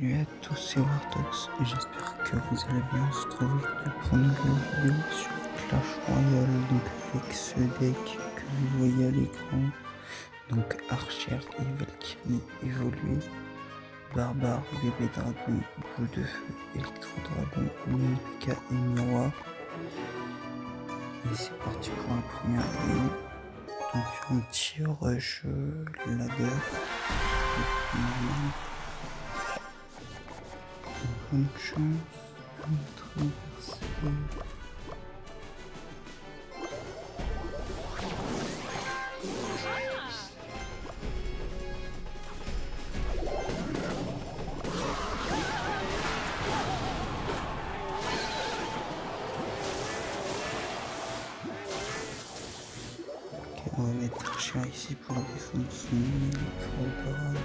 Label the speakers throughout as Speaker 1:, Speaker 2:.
Speaker 1: Salut à tous, c'est Wartox et j'espère que vous allez bien. On se retrouve aujourd'hui pour une nouvelle vidéo sur Clash Royale, donc avec ce deck que vous voyez à l'écran. Donc Archer et Valkyrie évolué, Barbare, Bébé Dragon, Boule de Feu, Electro Dragon, Mimika et Miroir. Et c'est parti pour la première game. Donc un petit rush ladder. Bonne chance, traverser. Ok, on va mettre Archer ici pour défendre son pour le parade.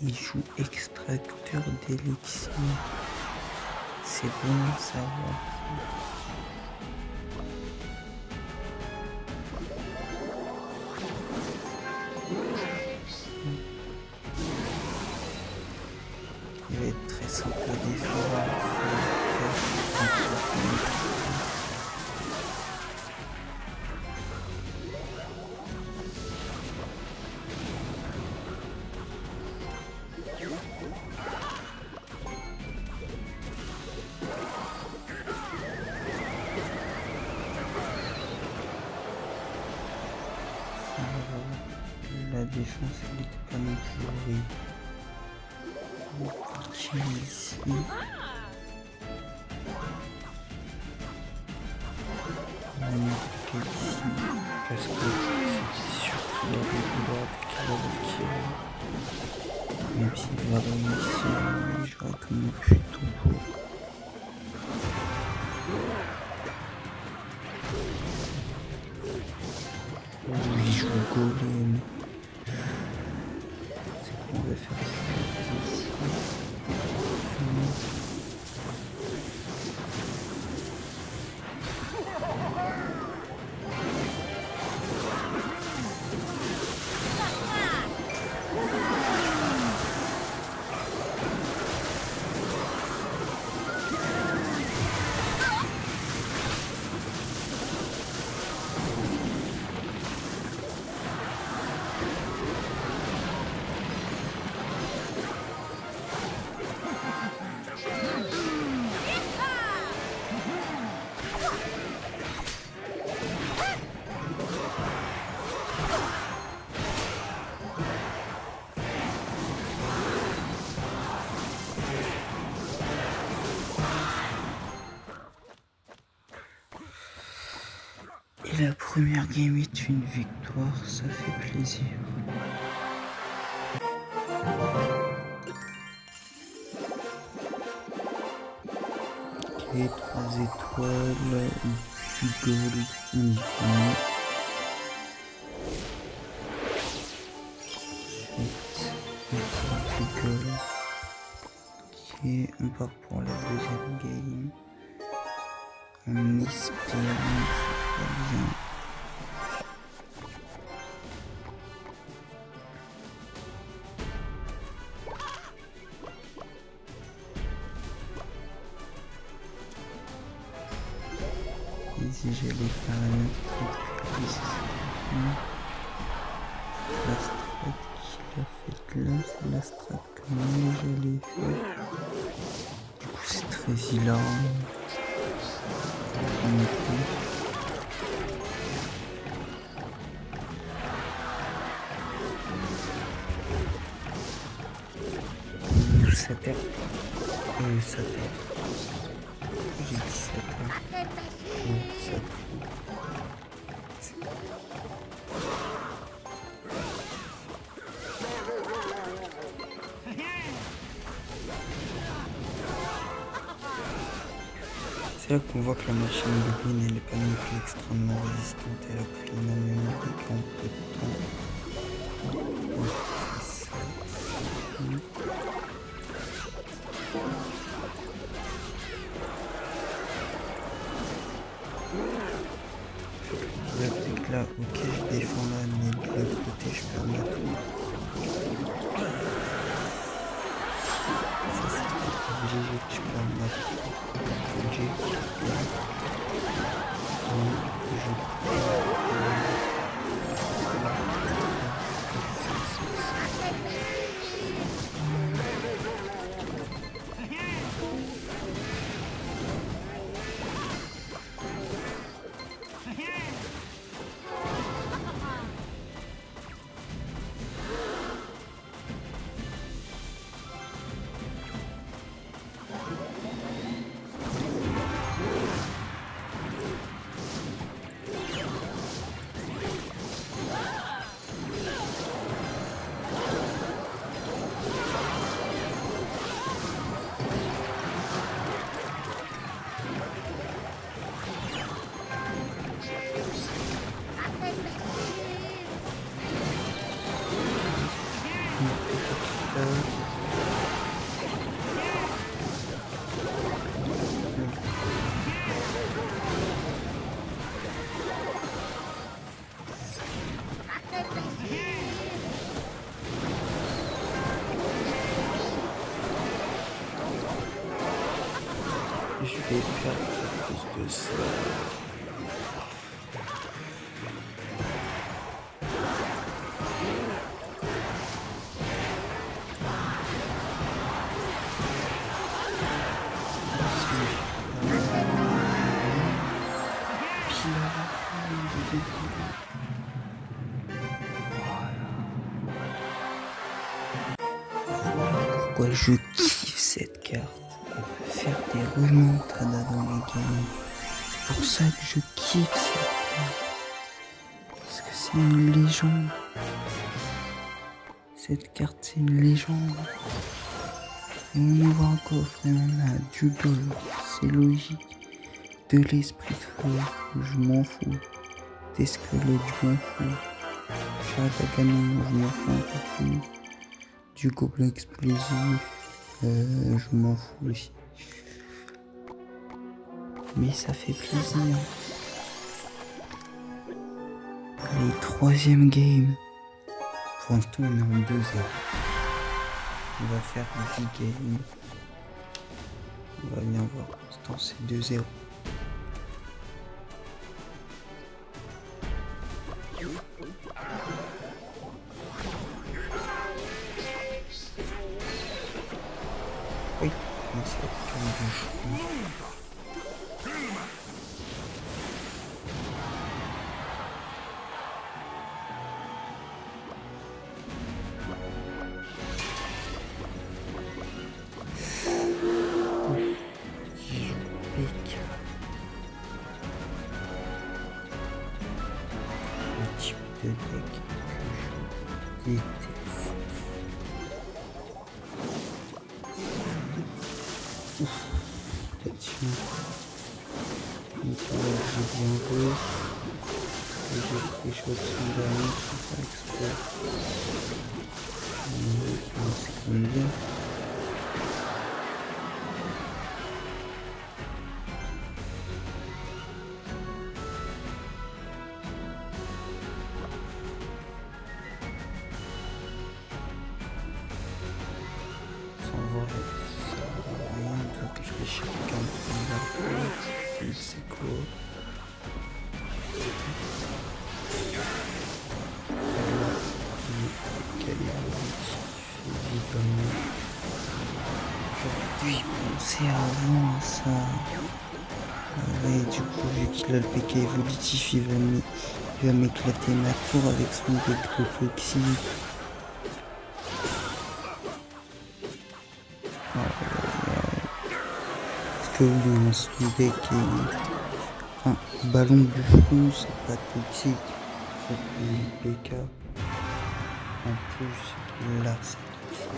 Speaker 1: Il joue extracteur d'élixir. C'est bon à savoir. Il va être très simple à défendre. La défense, elle n'était pas non plus horrible. On va partir ici. On va mettre ici parce que c'était sûr qu'il avait le droit de Valkyrie. Même s'il va réussir, j'aurais quand même plutôt pour. Il joue Golem. C'est qu'on va faire ça ici. Et la première game est une victoire, ça fait plaisir. Ok, 3 étoiles, du gold uniquement. Ensuite, encore du gold. Ok, on part pour la deuxième game. En espérant que ce soit bien. Ici j'allais faire la même strat, ici c'est bien. La strat qu'il a faite là, c'est la strat que moi j'allais faire. Du coup c'est très hilarant. Ça perd. Ça perd. J'ai dit ça perd. Ça perd. C'est là qu'on voit que la machine de Blin elle est pas non plus extrêmement résistante, elle a pris énormément de dégâts en peu de temps. je vais perdre à cause de ça. Pourquoi je kiffe cette carte. Elle peut faire des remontadas dans les games. C'est pour ça que je kiffe cette carte. Parce que c'est une légende. Cette carte, c'est une légende. Et on ouvre un coffre et on a du bol. C'est logique. De l'esprit de feu, je m'en fous. Des squelettes, je m'en fous. Charrette à canon, je m'en fous un peu plus. Du gobelin explosif, je m'en fous aussi. Mais ça fait plaisir. Allez, troisième game. Pour l'instant, on est en 2-0. On va faire du game. On va bien voir. Pour l'instant, c'est 2-0. Oui, comment ça va être du chou. Le type de deck que je déteste. Attention. J'ai bien vu. J'ai pris les choses sont dernières sans faire exprès. C'est quand même bien. Sans vrai, ça sert à rien de réfléchir quand on va c'est quoi. J'aurais dû y penser avant à ça. Ouais, du coup, vu qu'il a le PK évolutif, il va m'éclater ma tour avec son deck de toxique. Parce que lui, son deck est... Enfin, ballon du fond, c'est pas toxique. C'est le PK. En plus, là, c'est toxique.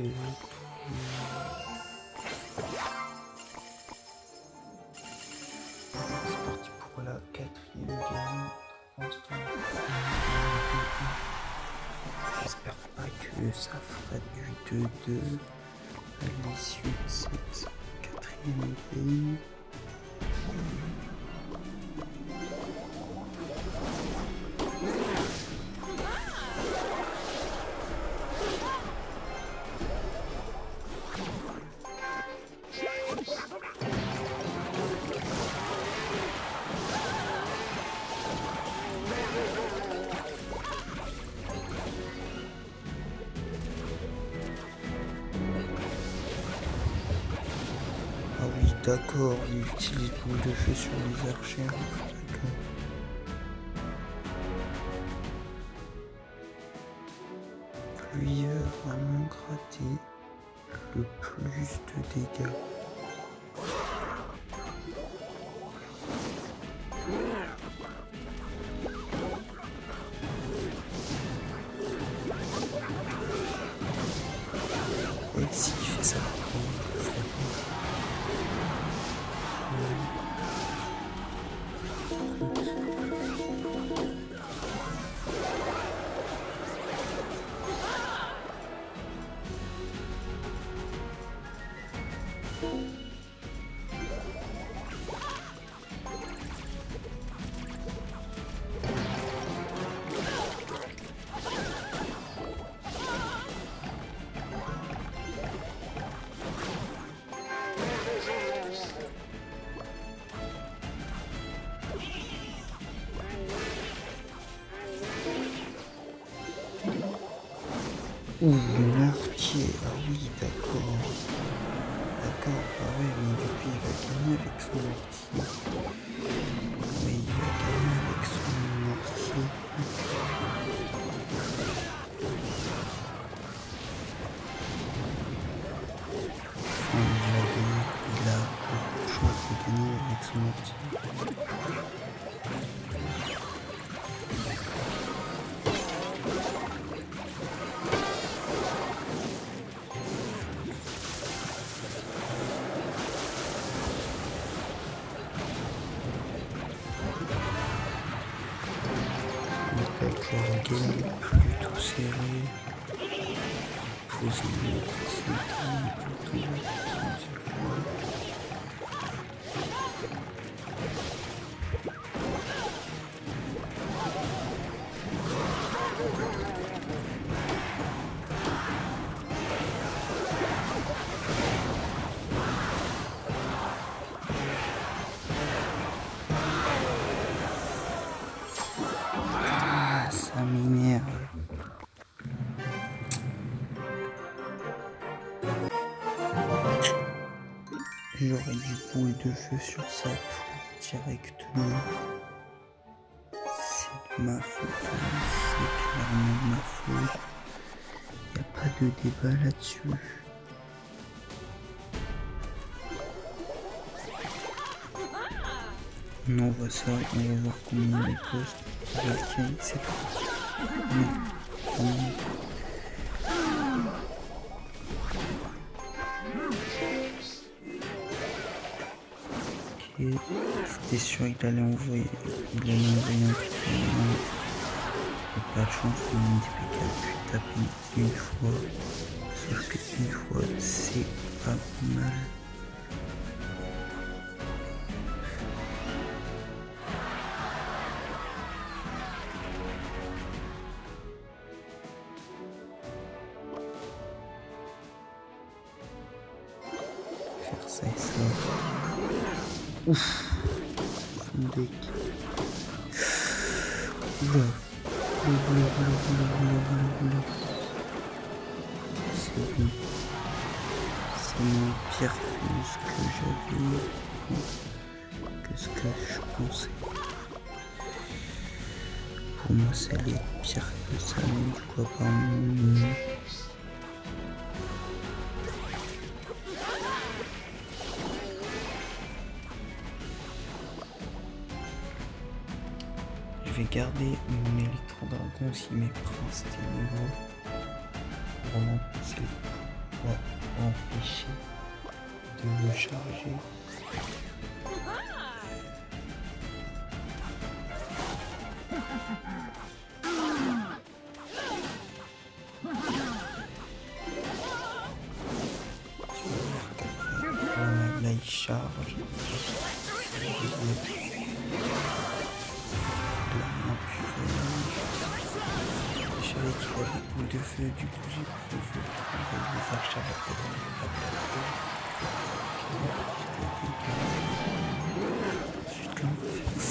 Speaker 1: C'est parti pour la quatrième game. J'espère pas que ça fera du 2-2 à l'issue de cette quatrième game. Ah oui, d'accord, il utilise boule de feu sur les archères. D'accord. Lui va vraiment gratter le plus de dégâts. Et s'il fait ça, je le ferai Ouh, mortier, ah oui, d'accord. D'accord, ah ouais, mais du coup, il va gagner avec son mortier. Oui, il va gagner avec son mortier. Enfin, il a beaucoup de chances de gagner avec son mortier. D'accord, game plutôt serré. Poser le petit Ah, ça m'énerve. J'aurais du boule de feu sur sa tour directement. C'est de ma faute, hein. C'est clairement de ma faute. Y a pas de débat là-dessus. On envoie ça, on va voir combien il poste. Ok, c'est tout. Non. Ok, c'était sûr qu'il allait envoyer un truc. Il pas de chance, le multiplicateur a pu taper une fois. Sauf qu'une fois, c'est pas mal. Faire ça et ça. Ouf, son deck. Oula. C'est bon. C'est moins pire que ce que j'avais. Que ce que je pensais. Pour moi, ça allait être pire que ça, mais du coup, apparemment, non. Je vais garder mon électro-dragon si mes princes ténébreux vraiment c'est pour empêcher de le charger. Là il charge. Je savais qu'il avait boule de feu, du coup j'ai prévu de les faire charger à ensuite là on va faire ça.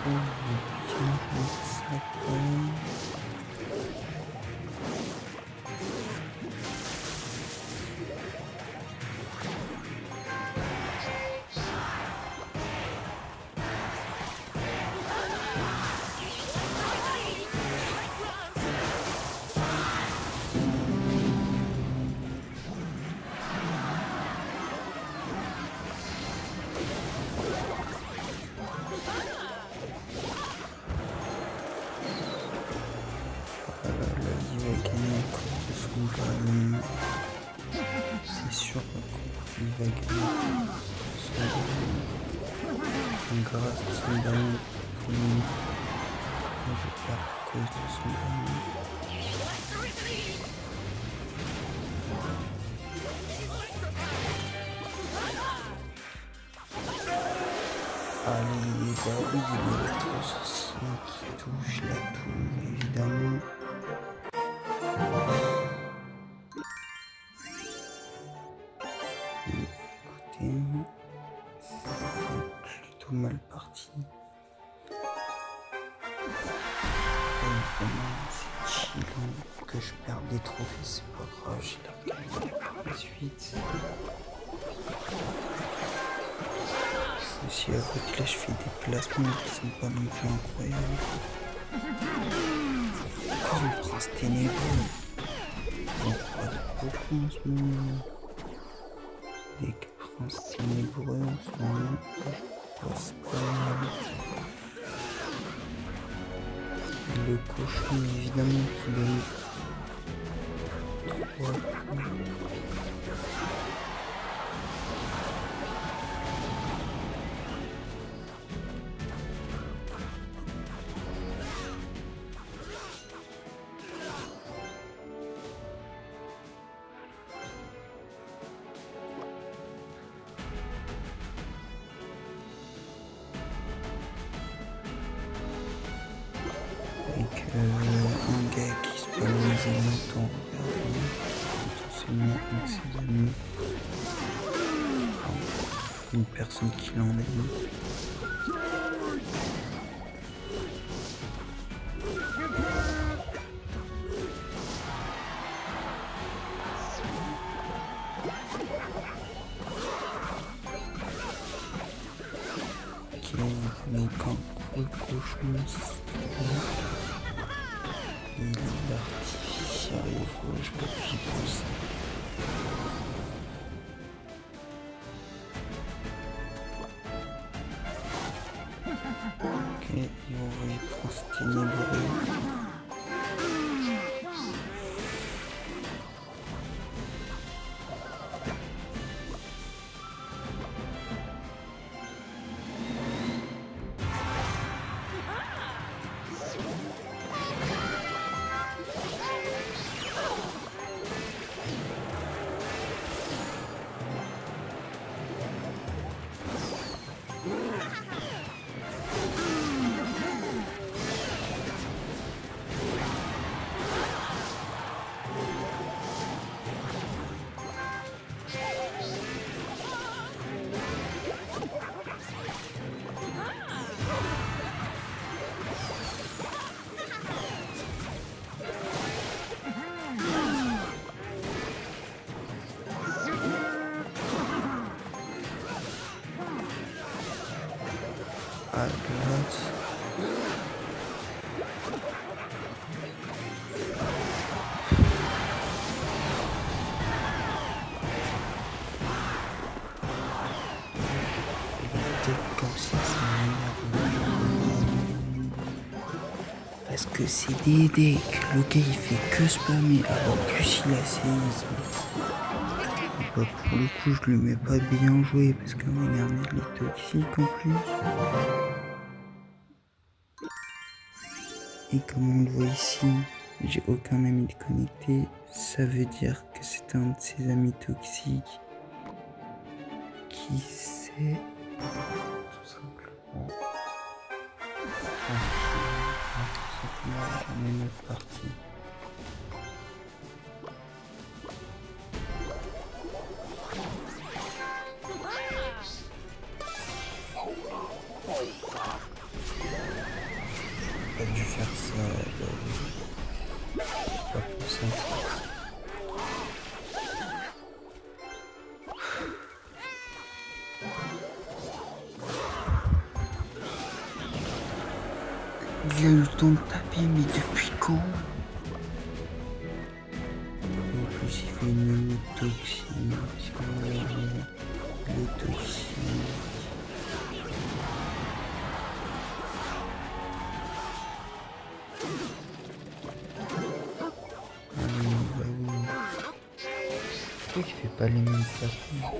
Speaker 1: bien joué ça quand même. Il va gagner encore de son ballon. C'est sûr qu'il va gagner son ballon. Grâce à son ballon, je perds à cause de son ballon. Allez, bah oui, il y a le 360 qui touche la tour, évidemment. Écoutez, c'est plutôt mal parti. Évidemment, c'est chillant que je perde des trophées, c'est pas grave, j'ai la gagné par la suite. Si avec là je fais des placements qui sont pas non plus incroyables. Encore le prince ténébreux. J'en crois beaucoup en ce moment. Des princes ténébreux en ce moment. Je crois c'est pas mal. Et le cochon évidemment qui donne 3 coups. Avec un gars qui se prend les émeutes en regardant potentiellement un de ses amis, enfin, une personne qui l'a en ami. Donc un gros cochon, il est artificiel, je peux plus y penser. Ok, il va envoyer Prince Ténébreux. À droite. Peut-être comme ça, c'est meilleur. Parce que c'est des decks, le gars il fait que spammer, alors plus il a séisme. Bah pour le coup je le mets pas bien joué parce que regardez il est toxique en plus. Et comme on le voit ici, j'ai aucun ami de connecté, ça veut dire que c'est un de ses amis toxiques qui sait tout simplement gagner notre partie. pas dû faire ça. Pas pensé à ça. Il a eu le temps de taper, mais depuis quand? En plus, il fait une mine toxique. Il est toxique. Pourquoi il fait pas les mêmes placements?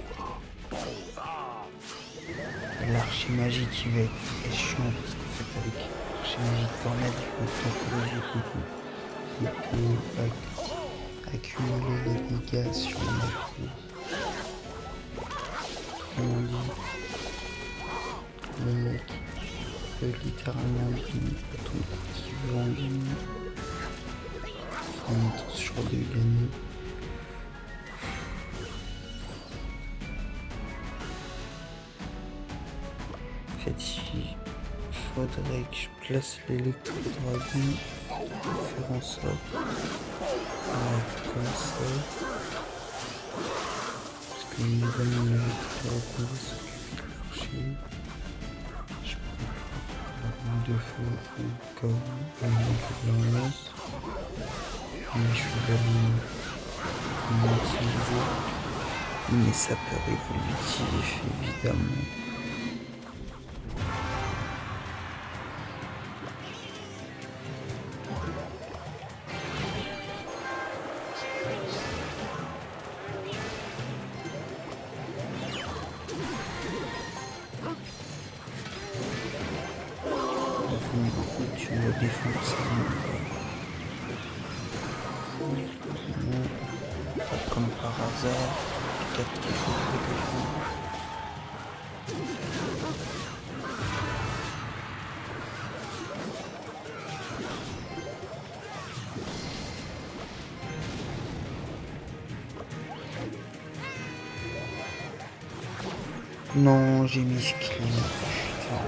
Speaker 1: L'archimagie qui va être très chiant parce qu'en fait avec l'archimagie de tornade il peut temporiser tout. Il peut accumuler les dégâts sur la tour. Autrement dit, le mec peut littéralement gagner pas ton coup qui veut en gagner. En étant sûr de gagner. En fait, il faudrait que je place l'électro-dragon pour faire en sorte comme ça. Parce que évidemment l'électro-dragon va s'occuper de l'archer. Je prends la boule de feu au cas où on manque de la masse. Mais je suis valide comment utiliser. Mais ça peut évolutif évidemment. Tu vas défendre ça. Comme par hasard, peut-être qu'il faut que je Non, j'ai mis ce clean. Putain.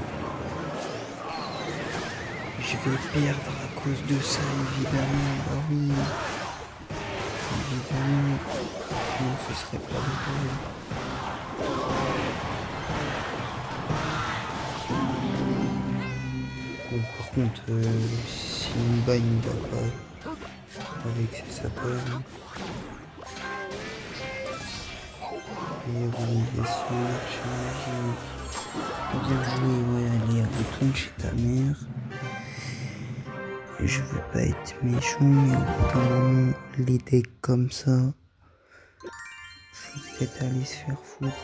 Speaker 1: Je vais perdre à cause de ça, évidemment. Ah oui. Évidemment. Sinon, ce serait pas drôle. Bon, par contre, si Simba il ne va pas avec ses sapeurs. Et organisation, archimage. Bien joué, ouais, allez, retourne chez ta mère. Je veux pas être méchant, mais au bout d'un moment, les decks comme ça, faut peut-être aller se faire foutre.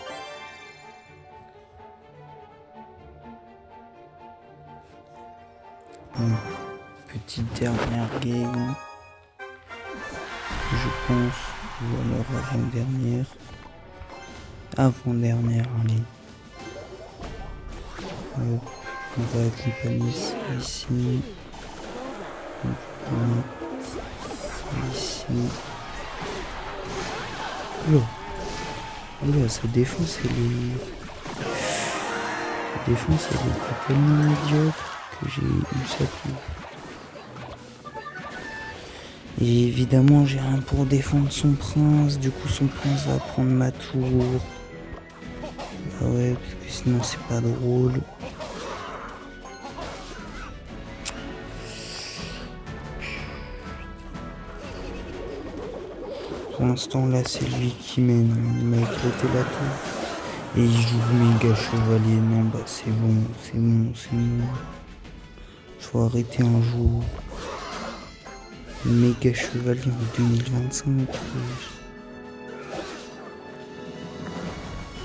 Speaker 1: Bon, petite dernière game, je pense, ou alors avant-dernière. Avant-dernière, allez. On va accompagner ça ici. Ici. Oula, sa défense elle est. La défense elle était tellement médiocre que j'ai eu ça tout. Et évidemment j'ai rien pour défendre son prince, du coup son prince va prendre ma tour. Ah ouais, parce que sinon c'est pas drôle. Pour l'instant là c'est lui qui mène, il m'a éclaté la tour. Et il joue méga chevalier, non bah c'est bon. Faut arrêter un jour. Méga chevalier en 2025.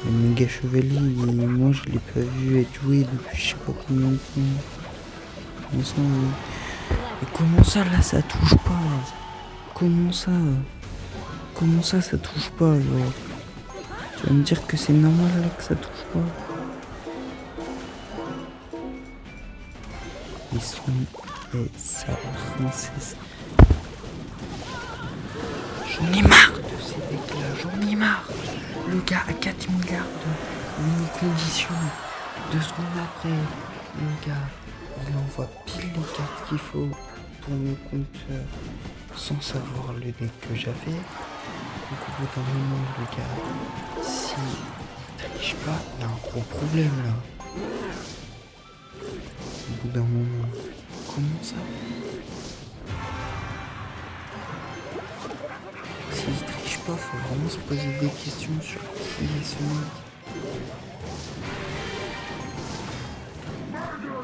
Speaker 1: Le méga chevalier, moi je l'ai pas vu être joué depuis je sais pas combien de temps. Comment ça, mais comment ça là ça touche pas? Comment ça ça touche pas genre? Tu vas me dire que c'est normal là que ça touche pas? Ils sont... Et sa princesse... J'en ai marre de ces decks là, j'en ai marre. Le gars a 4 milliards de mini-conditions. 2 secondes après, le gars il envoie pile les cartes qu'il faut pour mon compteur sans savoir le deck que j'avais. Donc au bout d'un moment, le gars, s'il triche pas, il y a un gros problème là. Au bout d'un moment, comment ça? S'il triche pas, faut vraiment se poser des questions sur qui est ce mec.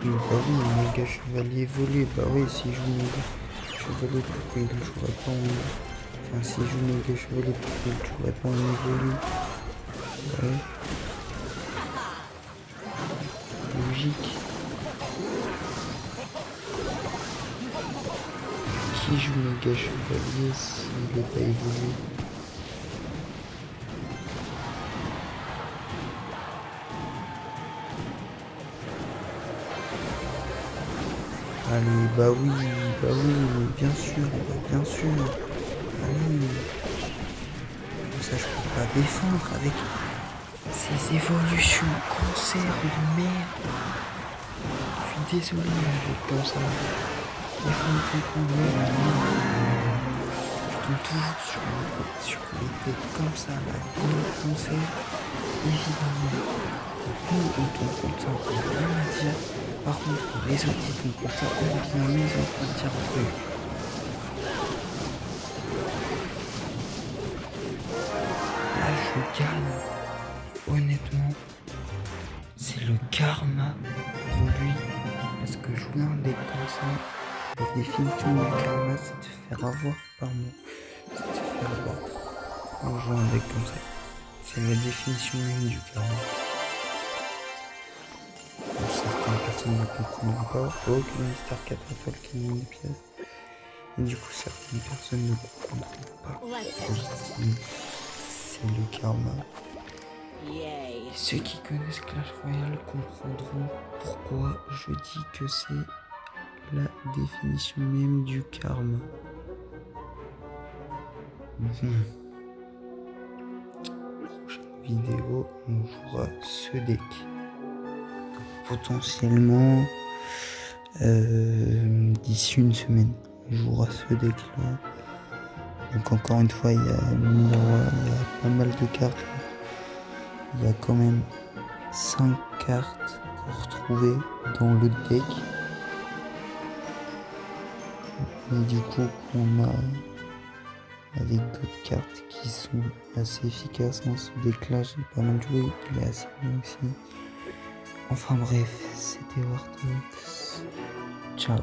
Speaker 1: Bah oui, méga chevalier volé, bah oui, si je joue méga chevalier, pourquoi il ne jouerait pas en... Enfin, si je joue méga chevalier, pourquoi il ne jouerait pas en évolue? Bah oui. Logique. Qui joue méga chevalier s'il n'est pas évolué? Allez, bah oui, bien sûr, bien sûr. Ah oui. Comme ça, je peux pas défendre avec ces évolutions cancer de merde. Je suis désolé, avec comme ça. Défendre contre moi, je tombe toujours sur les têtes comme ça, là, comme le cancer, évidemment. Nous, on tombe comme ça, on n'a rien à dire. Par contre, les autres, ils tombent comme ça, on vient mis en train de dire un truc. Là, je gagne. Honnêtement, c'est le karma pour lui. Parce que jouer un deck comme ça, la définition du karma, c'est de se faire avoir par moi. C'est de se faire avoir en jouant un deck comme ça. C'est la définition même du karma. Certaines personnes ne comprendront pas. Aucune Star 4 étoiles qui gagne des pièces. Et du coup, certaines personnes ne comprendront pas. C'est le karma. Et ceux qui connaissent Clash Royale comprendront pourquoi je dis que c'est la définition même du karma. Prochaine vidéo, on jouera ce deck. Potentiellement d'ici une semaine, on jouera ce deck là. Donc encore une fois, il y a pas mal de cartes. Il y a quand même 5 cartes qu'on retrouvait dans le deck. Et du coup, on a avec d'autres cartes qui sont assez efficaces dans ce deck là. J'ai pas mal joué, il est assez bien aussi. Enfin bref, c'était Wartox. Ciao.